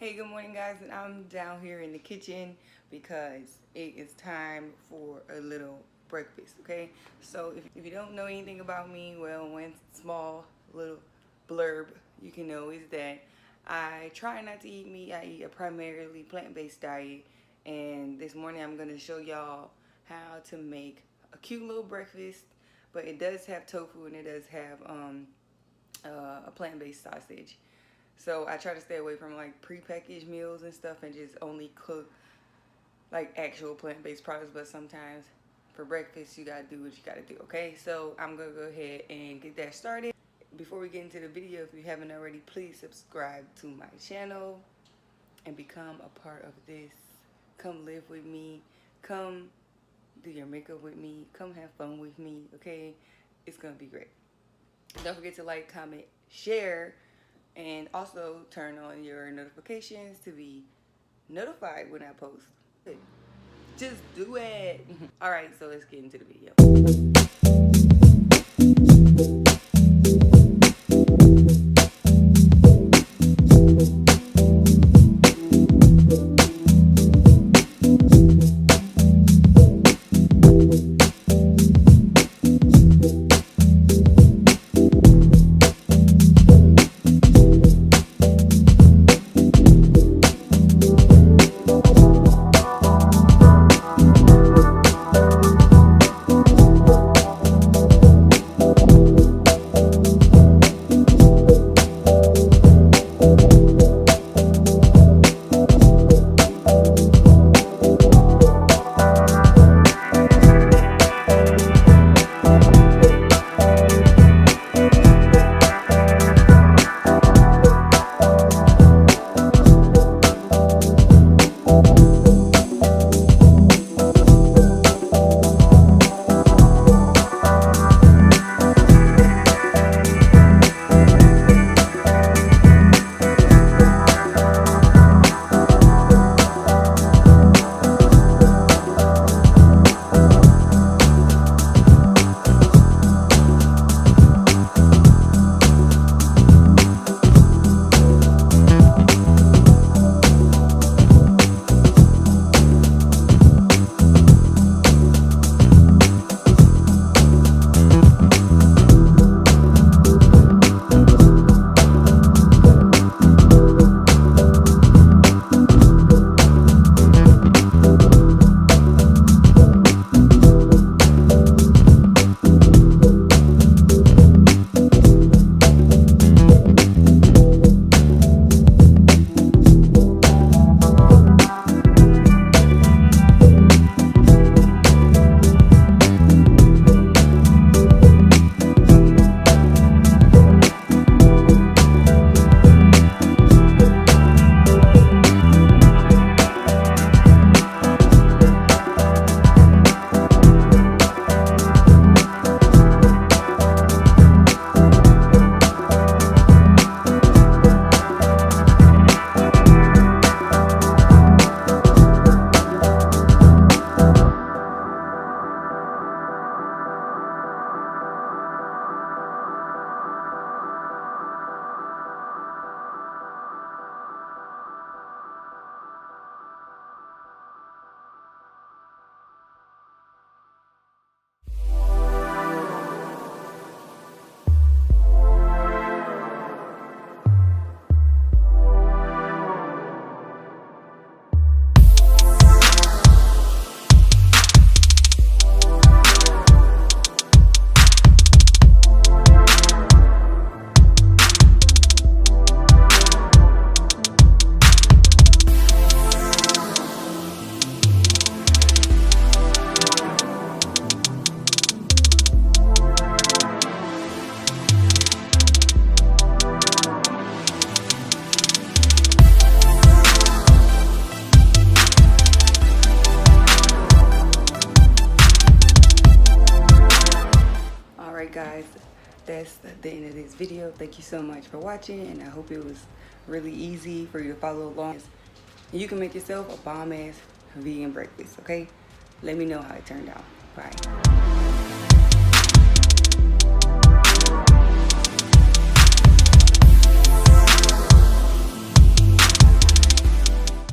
Hey, good morning, guys, and I'm down here in the kitchen because it is time for a little breakfast, okay? So if you don't know anything about me, well, one small little blurb you can know is that I try not to eat meat. I eat a primarily plant-based diet, and this morning I'm going to show y'all how to make a cute little breakfast, but it does have tofu and it does have a plant-based sausage. So I try to stay away from like prepackaged meals and stuff and just only cook like actual plant-based products. But sometimes for breakfast you gotta do what you gotta do, okay? So I'm gonna go ahead and get that started. Before we get into the video, if you haven't already, please subscribe to my channel and become a part of this. Come live with me. Come do your makeup with me. Come have fun with me, okay? It's gonna be great. Don't forget to like, comment, share, and also turn on your notifications to be notified when I post. Just do it. All right, so let's get into the video. Guys, that's the end of this video. Thank you so much for watching, and I hope it was really easy for you to follow along. You can make yourself a bomb-ass vegan breakfast, okay? Let me know how it turned out. Bye.